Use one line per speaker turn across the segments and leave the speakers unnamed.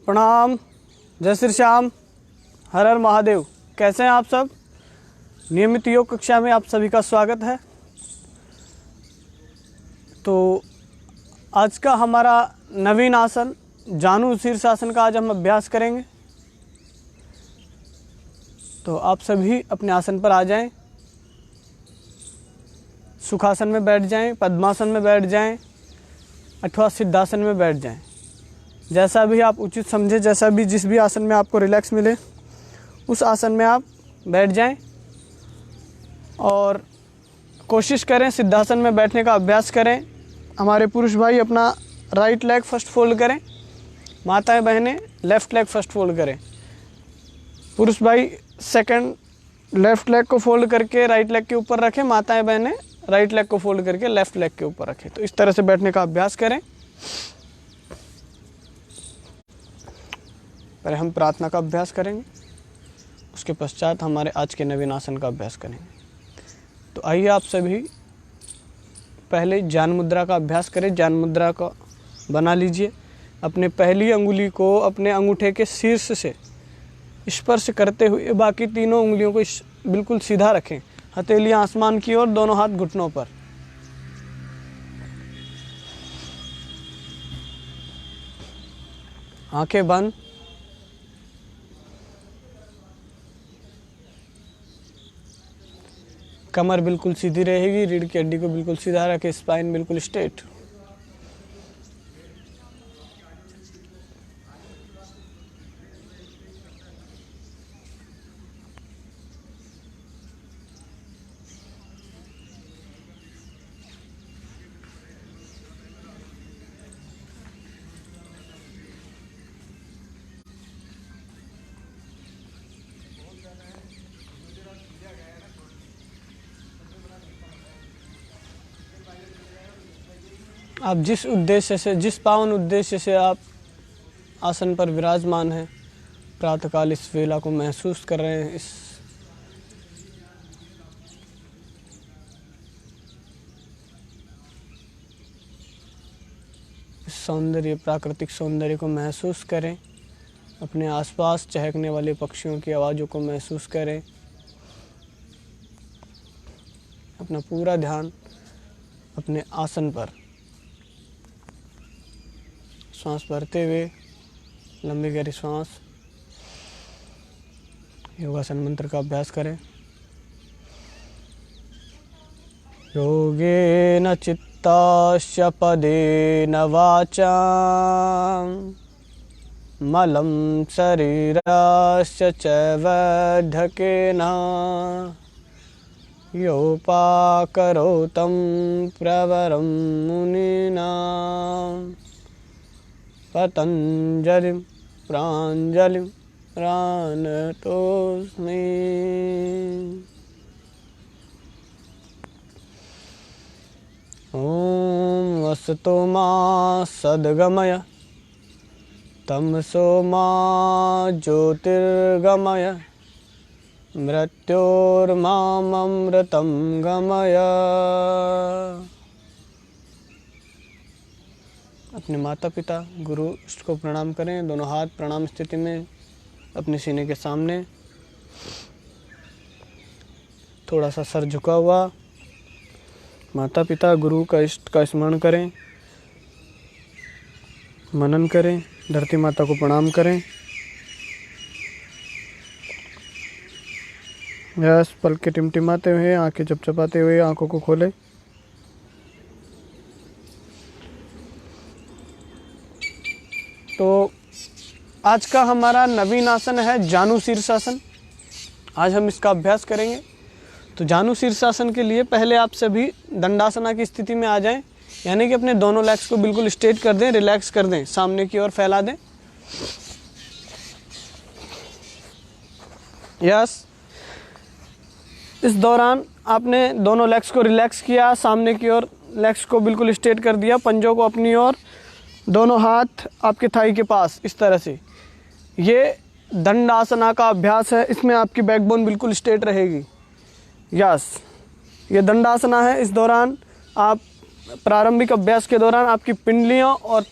प्रणाम, जय श्री श्याम, हर हर महादेव। कैसे हैं आप सब? नियमित योग कक्षा में आप सभी का स्वागत है। तो आज का हमारा नवीन आसन जानु शीर्षासन का आज हम अभ्यास करेंगे। तो आप सभी अपने आसन पर आ जाएं, सुखासन में बैठ जाएं, पद्मासन में बैठ जाएं अथवा सिद्धासन में बैठ जाएं। जैसा भी आप उचित समझे, जैसा भी जिस भी आसन में आपको रिलैक्स मिले उस आसन में आप बैठ जाएं और कोशिश करें सिद्धासन में बैठने का अभ्यास करें। हमारे पुरुष भाई अपना राइट लेग फर्स्ट फोल्ड करें, माताएं बहनें लेफ़्ट लेग फर्स्ट फोल्ड करें। पुरुष भाई सेकंड लेफ़्ट लेग को फोल्ड करके राइट लेग के ऊपर रखें, माताएं बहनें राइट लेग को फोल्ड करके लेफ़्ट लेग के ऊपर रखें। तो इस तरह से बैठने का अभ्यास करें। पहले हम प्रार्थना का अभ्यास करेंगे, उसके पश्चात हमारे आज के नवीन आसन का अभ्यास करेंगे। तो आइए आप सभी पहले ज्ञान मुद्रा का अभ्यास करें। ज्ञान मुद्रा का बना लीजिए। अपने पहली अंगुली को अपने अंगूठे के शीर्ष से स्पर्श करते हुए बाकी तीनों उंगलियों को बिल्कुल सीधा रखें। हथेलियां आसमान की ओर, दोनों हाथ घुटनों पर। आंखें बंद। कमर बिल्कुल सीधी रहेगी, रीढ़ की हड्डी को बिल्कुल सीधा रखें, स्पाइन बिल्कुल स्ट्रेट। आप जिस उद्देश्य से, जिस पावन उद्देश्य से आप आसन पर विराजमान हैं, प्रातःकाल इस वेला को महसूस कर रहे हैं, इस सौंदर्य, प्राकृतिक सौंदर्य को महसूस करें। अपने आसपास चहकने वाले पक्षियों की आवाज़ों को महसूस करें। अपना पूरा ध्यान अपने आसन पर, सांस भरते हुए लंबी गहरी सांस, योगासन मंत्र का अभ्यास करें। योगेन चित्तस्य पदेन वाचा मलं शरीरस्य च वैधकेन योपाकरोतं प्रवरं मुनिना पतंजलिं प्राञ्जलिं प्रणतोऽस्मि। ॐ वसतो मा सद्गमय तमसो मा ज्योतिर्गमय मृत्योर्मामृतं गमय। अपने माता पिता गुरु इष्ट को प्रणाम करें। दोनों हाथ प्रणाम स्थिति में अपने सीने के सामने, थोड़ा सा सर झुका हुआ। माता पिता गुरु का इष्ट का स्मरण करें, मनन करें, धरती माता को प्रणाम करें। यस, पलकें टिमटिमाते हुए, आंखें चपचपाते हुए आंखों को खोलें। तो आज का हमारा नवीन आसन है जानु शीर्षासन। आज हम इसका अभ्यास करेंगे। तो जानु शीर्षासन के लिए पहले आप सभी दंडासना की स्थिति में आ जाएं, यानी कि अपने दोनों लेग्स को बिल्कुल स्ट्रेट कर दें, रिलैक्स कर दें, सामने की ओर फैला दें। यस, इस दौरान आपने दोनों लेग्स को रिलैक्स किया, सामने की ओर लेग्स को बिल्कुल स्ट्रेट कर दिया, पंजों को अपनी ओर, दोनों हाथ आपके थाई के पास, इस तरह से। ये दंडासना का अभ्यास है, इसमें आपकी बैकबोन बिल्कुल स्ट्रेट रहेगी। यस, ये दंडासना है। इस दौरान आप प्रारंभिक अभ्यास के दौरान आपकी पिंडलियों और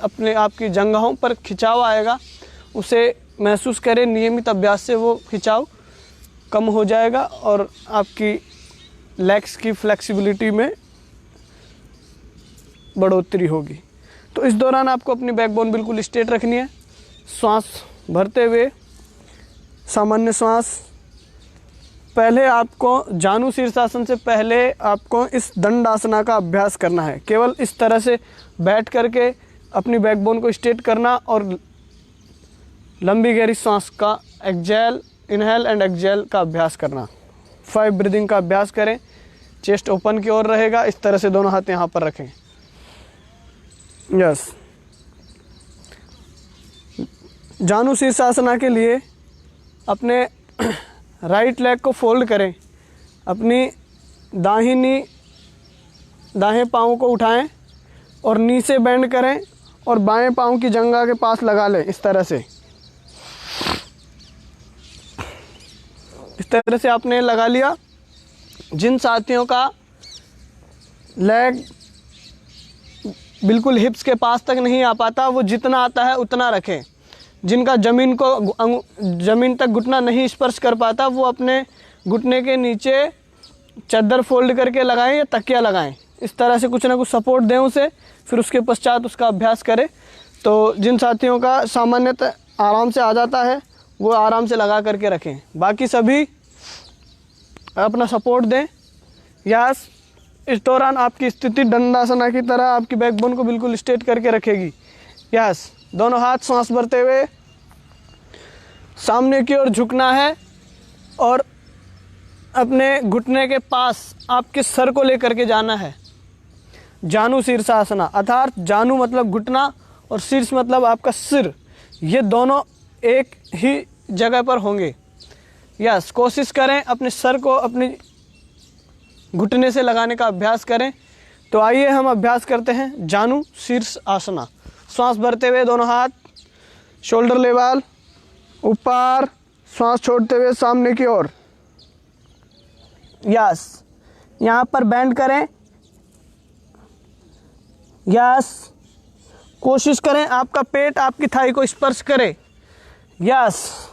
अपने आपकी जंघों पर खिंचाव आएगा उसे महसूस करें। नियमित अभ्यास से वो खिंचाव कम हो जाएगा और आपकी लेग्स की फ्लेक्सिबिलिटी में बढ़ोतरी होगी। तो इस दौरान आपको अपनी बैकबोन बिल्कुल स्ट्रेट रखनी है। श्वास भरते हुए सामान्य श्वास। पहले आपको जानु शीर्षासन से पहले आपको इस दंडासना का अभ्यास करना है। केवल इस तरह से बैठ करके अपनी बैकबोन को स्ट्रेट करना और लंबी गहरी सांस का एक्जेल, इनहेल एंड एक्जेल का अभ्यास करना। 5 ब्रीदिंग का अभ्यास करें। चेस्ट ओपन की ओर रहेगा। इस तरह से दोनों हाथ यहाँ पर रखें। यस। जानु शीर्षासना के लिए अपने राइट लेग को फोल्ड करें। अपनी दाहिने पाँव को उठाएं और नी से बेंड करें और बाएं पाँव की जंघा के पास लगा लें। इस तरह से आपने लगा लिया। जिन साथियों का लेग बिल्कुल हिप्स के पास तक नहीं आ पाता वो जितना आता है उतना रखें। जिनका ज़मीन तक घुटना नहीं स्पर्श कर पाता वो अपने घुटने के नीचे चादर फोल्ड करके लगाएं या तकिया लगाएं। इस तरह से कुछ ना कुछ सपोर्ट दें उसे, फिर उसके पश्चात उसका अभ्यास करें। तो जिन साथियों का सामान्यतः आराम से आ जाता है वो आराम से लगा करके रखें। बाकी सभी अपना सपोर्ट दें। यस। इस दौरान आपकी स्थिति दंडासना की तरह आपकी बैकबोन को बिल्कुल स्ट्रेट करके रखेगी। यस। दोनों हाथ सांस भरते हुए सामने की ओर झुकना है और अपने घुटने के पास आपके सर को लेकर के जाना है। जानु शीर्षासना अर्थात जानु मतलब घुटना और शीर्ष मतलब आपका सिर, ये दोनों एक ही जगह पर होंगे। यस। कोशिश करें अपने सर को अपने घुटने से लगाने का अभ्यास करें। तो आइए हम अभ्यास करते हैं जानु शीर्ष आसना। श्वास भरते हुए दोनों हाथ शोल्डर लेवल ऊपर, श्वास छोड़ते हुए सामने की ओर। यस। यहाँ पर बेंड करें। यस। कोशिश करें आपका पेट आपकी थाई को स्पर्श करे। यस।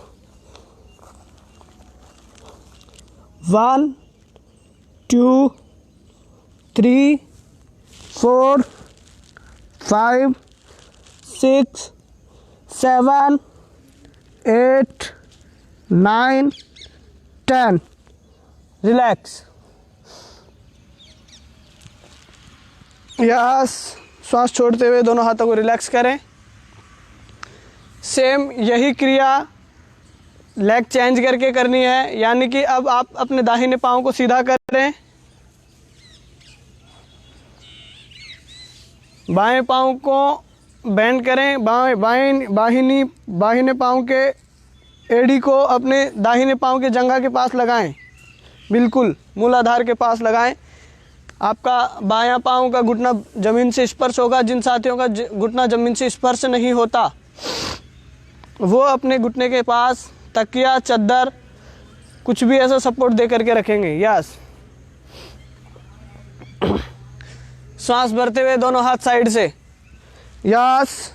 1 2 3 4 5 6 7 8 9 10। रिलैक्स। यस। श्वास छोड़ते हुए दोनों हाथों को रिलैक्स करें। सेम यही क्रिया लेग चेंज करके करनी है, यानी कि अब आप अपने दाहिने पाँव को सीधा करें, बाएं पाँव को बेंड करें, बाहिने पाँव के एड़ी को अपने दाहिने पाँव के जंघा के पास लगाएं, बिल्कुल मूलाधार के पास लगाएं। आपका बायां पाँव का घुटना ज़मीन से स्पर्श होगा। जिन साथियों का घुटना ज़मीन से स्पर्श नहीं होता वो अपने घुटने के पास तकिया, चद्दर, कुछ भी ऐसा सपोर्ट दे करके रखेंगे। यस। श्वास भरते हुए दोनों हाथ साइड से। यस।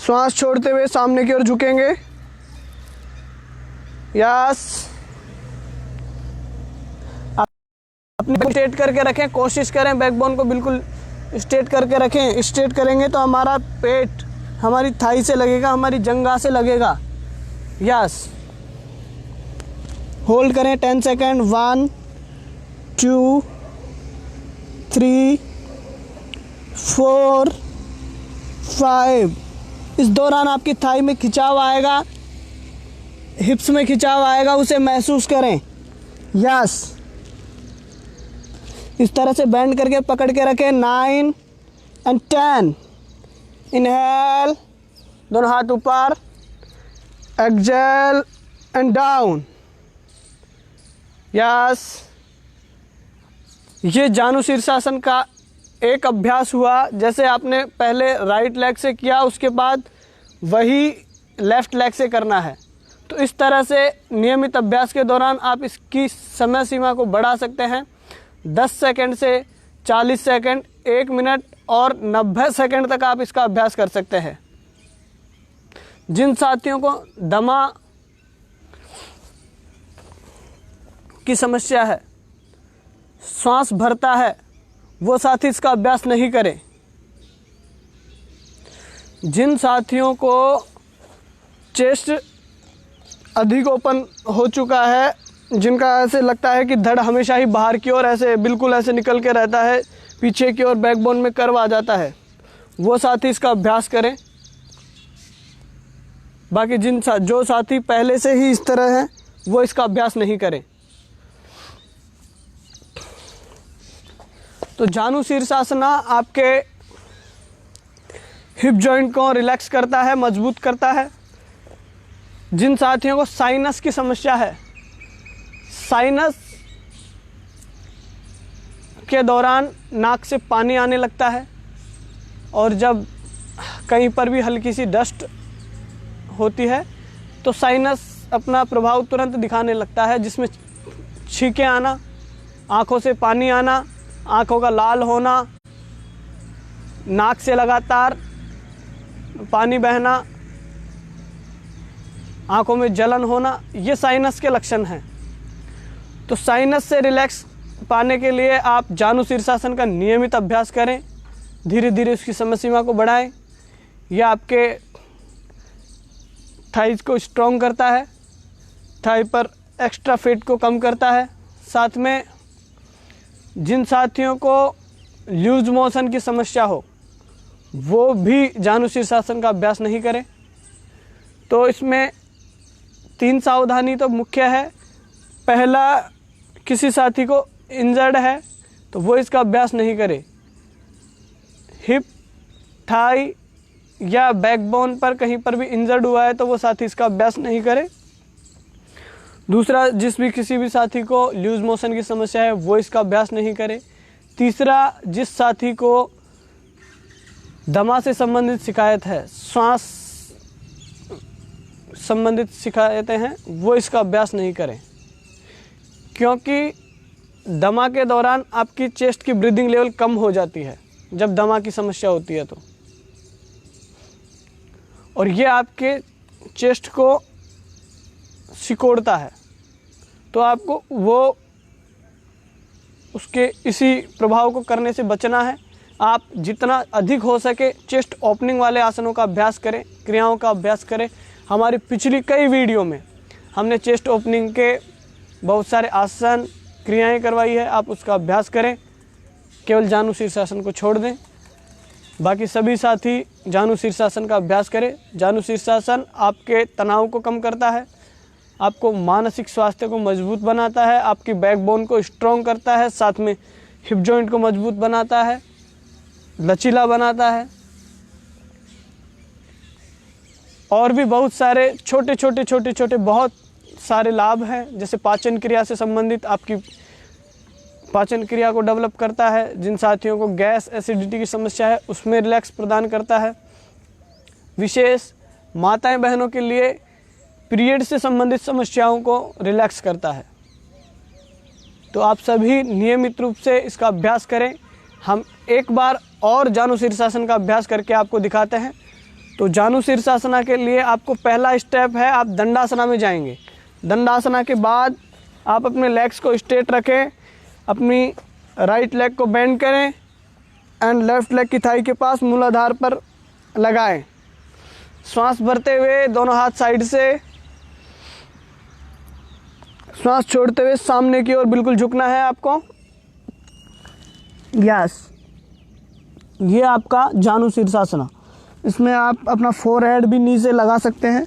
श्वास छोड़ते हुए सामने की ओर झुकेंगे। यस। अपनी स्ट्रेट करके रखें। कोशिश करें बैकबोन को बिल्कुल स्ट्रेट करके रखें। स्ट्रेट करेंगे तो हमारा पेट हमारी थाई से लगेगा, हमारी जंघा से लगेगा। यस। होल्ड करें 10 सेकेंड। 1 2 3 4 5। इस दौरान आपकी थाई में खिंचाव आएगा, हिप्स में खिंचाव आएगा, उसे महसूस करें। यस। इस तरह से बेंड करके पकड़ के रखें। 9 and 10। इनहेल, दोनों हाथ ऊपर, एक्सेल एंड डाउन। यस। ये जानु शीर्षासन का एक अभ्यास हुआ। जैसे आपने पहले राइट लेग से किया उसके बाद वही लेफ्ट लेग से करना है। तो इस तरह से नियमित अभ्यास के दौरान आप इसकी समय सीमा को बढ़ा सकते हैं। 10 सेकंड से 40 सेकंड, 1 मिनट और 90 सेकंड तक आप इसका अभ्यास कर सकते हैं। जिन साथियों को दमा की समस्या है, श्वास भरता है, वो साथी इसका अभ्यास नहीं करें। जिन साथियों को चेस्ट अधिक ओपन हो चुका है, जिनका ऐसे लगता है कि धड़ हमेशा ही बाहर की ओर ऐसे बिल्कुल ऐसे निकल के रहता है, पीछे की ओर बैकबोन में कर्व आ जाता है, वो साथी इसका अभ्यास करें। बाकी जो साथी पहले से ही इस तरह हैं, वो इसका अभ्यास नहीं करें। तो जानु शीर्षासना आपके हिप जॉइंट को रिलैक्स करता है, मजबूत करता है। जिन साथियों को साइनस की समस्या है, साइनस के दौरान नाक से पानी आने लगता है और जब कहीं पर भी हल्की सी डस्ट होती है तो साइनस अपना प्रभाव तुरंत दिखाने लगता है, जिसमें छींकें आना, आँखों से पानी आना, आँखों का लाल होना, नाक से लगातार पानी बहना, आँखों में जलन होना, ये साइनस के लक्षण हैं। तो साइनस से रिलैक्स पाने के लिए आप जानु शीर्षासन का नियमित अभ्यास करें, धीरे धीरे उसकी समय सीमा को बढ़ाएं। यह आपके थाइज को स्ट्रॉन्ग करता है, थाई पर एक्स्ट्रा फैट को कम करता है। साथ में जिन साथियों को लूज मोशन की समस्या हो, वो भी जानु शीर्षासन का अभ्यास नहीं करें। तो इसमें 3 सावधानी तो मुख्य है। पहला, किसी साथी को इंजर्ड है तो वो इसका अभ्यास नहीं करे। हिप, थाई या बैकबोन पर कहीं पर भी इंजर्ड हुआ है तो वो साथी इसका अभ्यास नहीं करे। दूसरा, किसी भी साथी को लूज मोशन की समस्या है, वो इसका अभ्यास नहीं करे। तीसरा, जिस साथी को दमा से संबंधित शिकायत है, श्वास संबंधित शिकायतें हैं, वो इसका अभ्यास नहीं करें, क्योंकि दमा के दौरान आपकी चेस्ट की ब्रीदिंग लेवल कम हो जाती है जब दमा की समस्या होती है तो, और ये आपके चेस्ट को सिकोड़ता है। तो आपको वो उसके इसी प्रभाव को करने से बचना है। आप जितना अधिक हो सके चेस्ट ओपनिंग वाले आसनों का अभ्यास करें, क्रियाओं का अभ्यास करें। हमारी पिछली कई वीडियो में हमने चेस्ट ओपनिंग के बहुत सारे आसन, क्रियाएं करवाई है, आप उसका अभ्यास करें। केवल जानु शीर्षासन को छोड़ दें। बाकी सभी साथी जानु शीर्षासन का अभ्यास करें। जानु शीर्षासन आपके तनाव को कम करता है, आपको मानसिक स्वास्थ्य को मजबूत बनाता है, आपकी बैकबोन को स्ट्रॉन्ग करता है, साथ में हिप जॉइंट को मजबूत बनाता है, लचीला बनाता है, और भी बहुत सारे छोटे बहुत सारे लाभ हैं। जैसे पाचन क्रिया से संबंधित आपकी पाचन क्रिया को डेवलप करता है। जिन साथियों को गैस, एसिडिटी की समस्या है, उसमें रिलैक्स प्रदान करता है। विशेष माताएं बहनों के लिए पीरियड से संबंधित समस्याओं को रिलैक्स करता है। तो आप सभी नियमित रूप से इसका अभ्यास करें। हम एक बार और जानु शीर्षासन का अभ्यास करके आपको दिखाते हैं। तो जानु शीर्षासना के लिए आपको पहला स्टेप है, आप दंडासना में जाएंगे। दंडासना के बाद आप अपने लेग्स को स्ट्रेट रखें, अपनी राइट लेग को बेंड करें एंड लेफ्ट लेग की थाई के पास मूलाधार पर लगाएं। श्वास भरते हुए दोनों हाथ साइड से, श्वास छोड़ते हुए सामने की ओर बिल्कुल झुकना है आपको। यस, ये आपका जानु शीर्षासना। इसमें आप अपना फोरहेड भी नीचे लगा सकते हैं।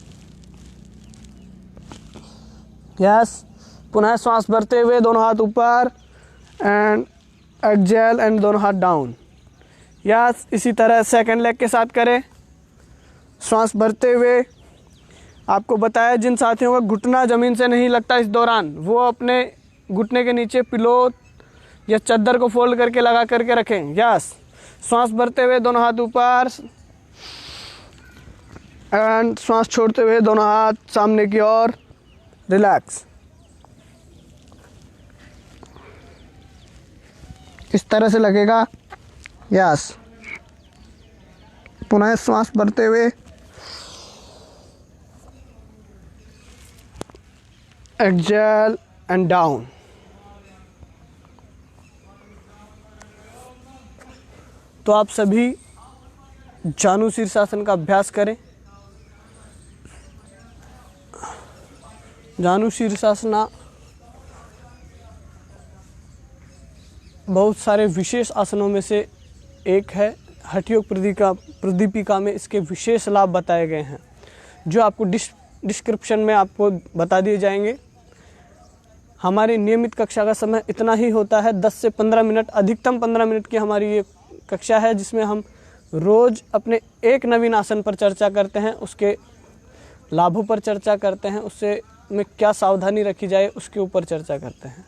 यस, पुनः श्वास भरते हुए दोनों हाथ ऊपर एंड एक्सहेल एंड दोनों हाथ डाउन। यस, इसी तरह सेकंड लेग के साथ करें। श्वास भरते हुए आपको बताया, जिन साथियों का घुटना ज़मीन से नहीं लगता इस दौरान, वो अपने घुटने के नीचे पिलो या चादर को फोल्ड करके लगा करके रखें। यस, श्वास भरते हुए दोनों हाथ ऊपर एंड श्वास छोड़ते हुए दोनों हाथ सामने की ओर। रिलैक्स। इस तरह से लगेगा। यस, पुनः श्वास भरते हुए एक्सेल एंड डाउन। तो आप सभी जानु शीर्षासन का अभ्यास करें। जानु शीर्षासना बहुत सारे विशेष आसनों में से एक है। हठयोग प्रदीपिका में इसके विशेष लाभ बताए गए हैं, जो आपको डिस्क्रिप्शन में आपको बता दिए जाएंगे। हमारी नियमित कक्षा का समय इतना ही होता है, 10 से 15 मिनट, अधिकतम 15 मिनट की हमारी ये कक्षा है, जिसमें हम रोज़ अपने एक नवीन आसन पर चर्चा करते हैं, उसके लाभों पर चर्चा करते हैं, उससे में क्या सावधानी रखी जाए उसके ऊपर चर्चा करते हैं।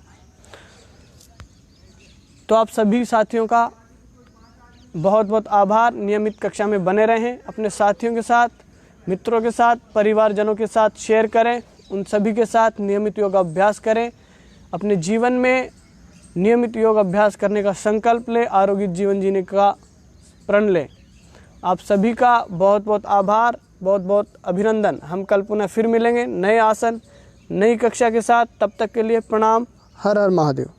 तो आप सभी साथियों का बहुत बहुत आभार। नियमित कक्षा में बने रहें, अपने साथियों के साथ, मित्रों के साथ, परिवारजनों के साथ शेयर करें, उन सभी के साथ नियमित योग अभ्यास करें। अपने जीवन में नियमित योग अभ्यास करने का संकल्प लें, आरोग्य जीवन जीने का प्रण लें। आप सभी का बहुत बहुत आभार, बहुत बहुत अभिनंदन। हम कल पुनः फिर मिलेंगे नए आसन, नई कक्षा के साथ। तब तक के लिए प्रणाम। हर हर महादेव।